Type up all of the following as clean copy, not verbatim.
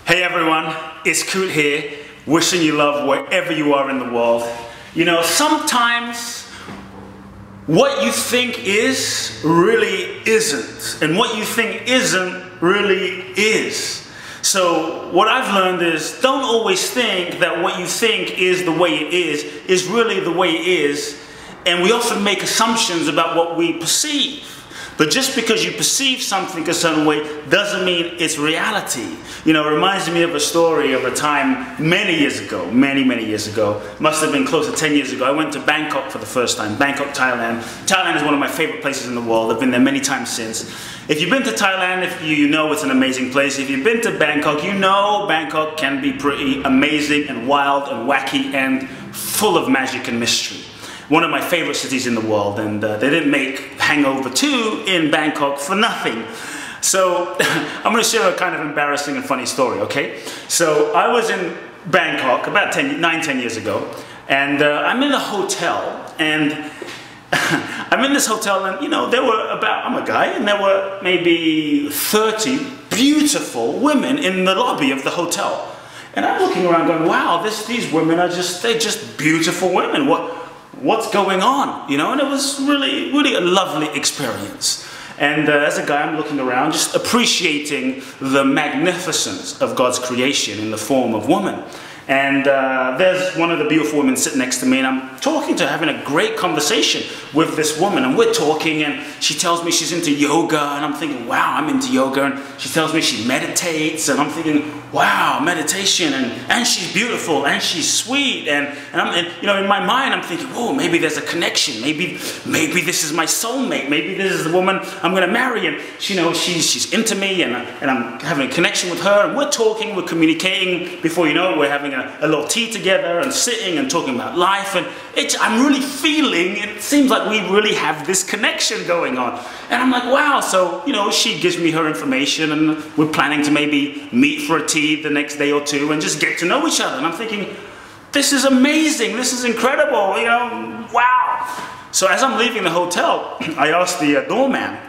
Hey everyone, it's Kute here, wishing you love wherever you are in the world. You know, sometimes what you think is really isn't, and what you think isn't really is. So what I've learned is don't always think that what you think is the way it is really the way it is, and we often make assumptions about what we perceive. But just because you perceive something a certain way doesn't mean it's reality. You know, it reminds me of a story of a time many years ago, many years ago, must have been close to 10 years ago. I went to Bangkok for the first time, Bangkok, Thailand. Thailand is one of my favorite places in the world. I've been there many times since. If you've been to Thailand, you know it's an amazing place. If you've been to Bangkok, you know Bangkok can be pretty amazing and wild and wacky and full of magic and mystery. One of my favorite cities in the world, and they didn't make Hangover 2 in Bangkok for nothing. So I'm going to share a kind of embarrassing and funny story, okay? So I was in Bangkok about 9-10 years ago, and I'm in a hotel, and I'm in this hotel, and you know, there were I'm a guy, and there were maybe 30 beautiful women in the lobby of the hotel. And I'm looking around going, wow, these women are they're just beautiful women. What's going on, you know? And it was really a lovely experience. And as a guy, I'm looking around, just appreciating the magnificence of God's creation in the form of woman. And there's one of the beautiful women sitting next to me, and I'm talking to her, having a great conversation with this woman, and we're talking, and she tells me she's into yoga, and I'm thinking, wow, I'm into yoga, and she tells me she meditates, and I'm thinking, wow, meditation, and she's beautiful, and she's sweet, and you know, in my mind, I'm thinking, whoa, maybe there's a connection, maybe this is my soulmate, maybe this is the woman I'm going to marry, and you know, she's into me, and I'm having a connection with her, and we're talking, we're communicating. Before you know it, we're having a little tea together and sitting and talking about life, and I'm really feeling, it seems like we really have this connection going on. And I'm like, wow. So, you know, she gives me her information, and we're planning to maybe meet for a tea the next day or two and just get to know each other. And I'm thinking, this is amazing, this is incredible, you know, wow. So as I'm leaving the hotel, I asked the doorman,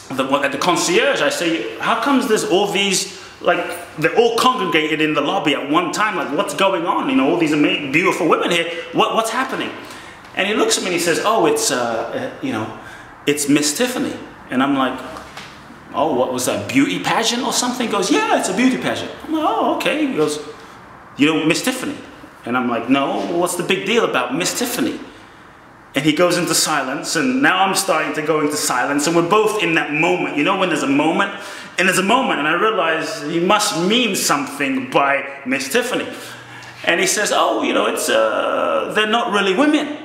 at the concierge, I say, how comes there's all these, like, they're all congregated in the lobby at one time, like, what's going on? You know, all these amazing, beautiful women here, what's happening? And he looks at me and he says, oh, it's, you know, it's Miss Tiffany. And I'm like, oh, what was that, beauty pageant or something? He goes, yeah, it's a beauty pageant. I'm like, oh, okay. He goes, you know Miss Tiffany? And I'm like, no, what's the big deal about Miss Tiffany? And he goes into silence, and now I'm starting to go into silence, and we're both in that moment. You know when there's a moment? And there's a moment, and I realize he must mean something by Miss Tiffany. And he says, oh, you know, it's, they're not really women.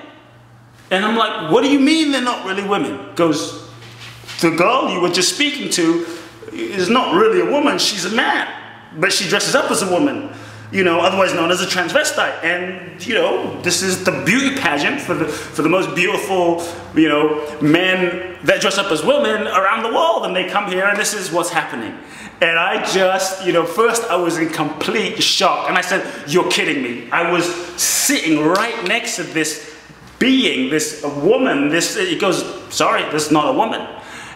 And I'm like, what do you mean they're not really women? He goes, the girl you were just speaking to is not really a woman, she's a man. But she dresses up as a woman, you know, otherwise known as a transvestite. And, you know, this is the beauty pageant for the most beautiful, you know, men that dress up as women around the world. And they come here, and this is what's happening. And I just, you know, first I was in complete shock. And I said, you're kidding me. I was sitting right next to this being, this woman, he goes, sorry, this is not a woman.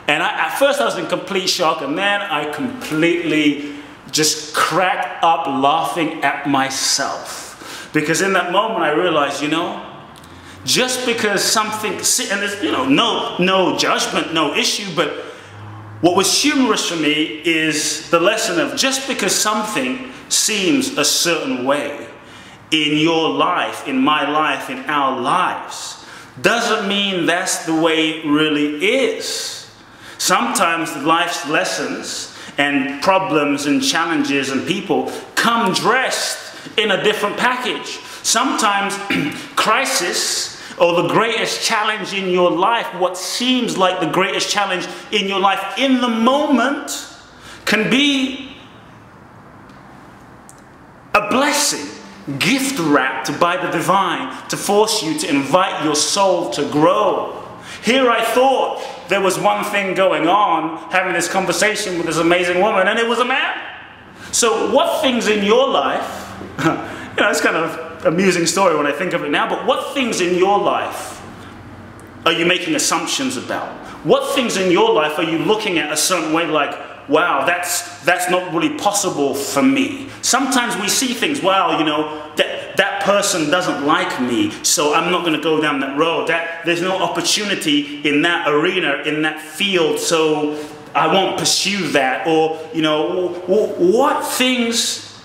And at first I was in complete shock, and then I completely just cracked up laughing at myself. Because in that moment I realized, you know, just because something, and there's, you know, no judgment, no issue, but what was humorous for me is the lesson of just because something seems a certain way in your life, in my life, in our lives, doesn't mean that's the way it really is. Sometimes life's lessons and problems and challenges and people come dressed in a different package. Sometimes crisis, or the greatest challenge in your life, what seems like the greatest challenge in your life in the moment, can be a blessing, gift wrapped by the divine to force you to invite your soul to grow. Here I thought there was one thing going on, having this conversation with this amazing woman, and it was a man. So what things in your life, you know, it's kind of an amusing story when I think of it now, but what things in your life are you making assumptions about? What things in your life are you looking at a certain way, like, wow, that's not really possible for me. Sometimes we see things, wow, you know, that person doesn't like me, so I'm not going to go down that road. There's no opportunity in that arena, in that field, so I won't pursue that. Or, you know, what things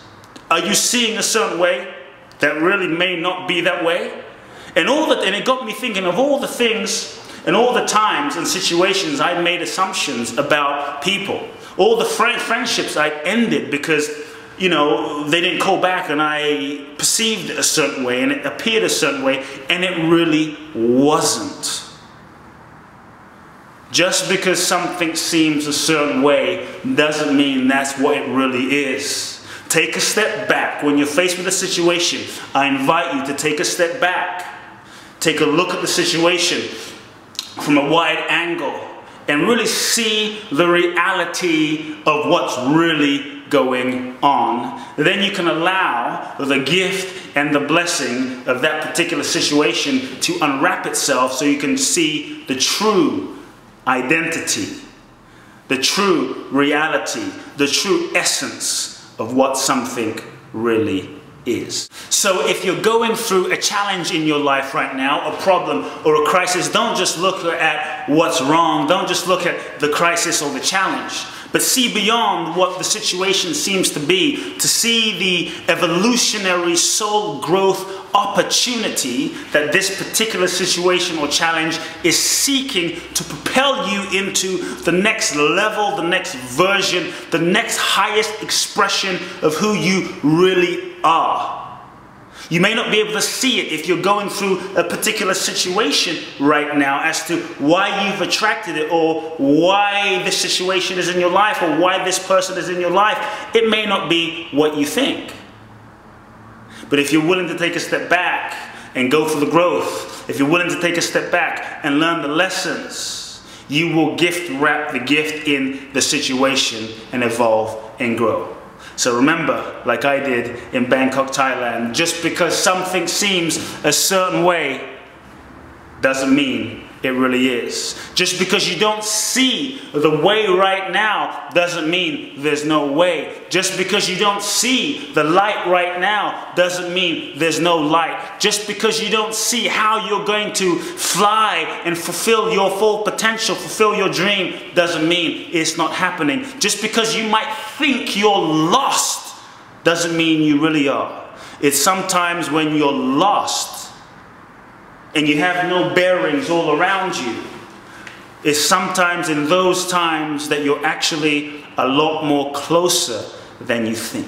are you seeing a certain way that really may not be that way? And it got me thinking of all the things and all the times and situations I made assumptions about people. All the friendships I ended because, you know, they didn't call back and I perceived it a certain way and it appeared a certain way, and it really wasn't. Just because something seems a certain way doesn't mean that's what it really is. Take a step back. When you're faced with a situation, I invite you to take a step back. Take a look at the situation from a wide angle and really see the reality of what's really going on. Then you can allow the gift and the blessing of that particular situation to unwrap itself so you can see the true identity, the true reality, the true essence of what something really is. So if you're going through a challenge in your life right now, a problem or a crisis, don't just look at what's wrong. Don't just look at the crisis or the challenge, but see beyond what the situation seems to be, to see the evolutionary soul growth opportunity that this particular situation or challenge is seeking to propel you into the next level, the next version, the next highest expression of who you really are. You may not be able to see it if you're going through a particular situation right now as to why you've attracted it, or why this situation is in your life, or why this person is in your life. It may not be what you think. But if you're willing to take a step back and go for the growth, if you're willing to take a step back and learn the lessons, you will gift wrap the gift in the situation and evolve and grow. So remember, like I did in Bangkok, Thailand, just because something seems a certain way doesn't mean it really is. Just because you don't see the way right now doesn't mean there's no way. Just because you don't see the light right now doesn't mean there's no light. Just because you don't see how you're going to fly and fulfill your full potential, fulfill your dream, doesn't mean it's not happening. Just because you might think you're lost doesn't mean you really are. It's sometimes when you're lost and you have no bearings all around you, it's sometimes in those times that you're actually a lot more closer than you think.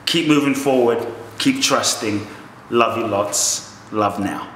Keep moving forward, keep trusting. Love you lots. Love now.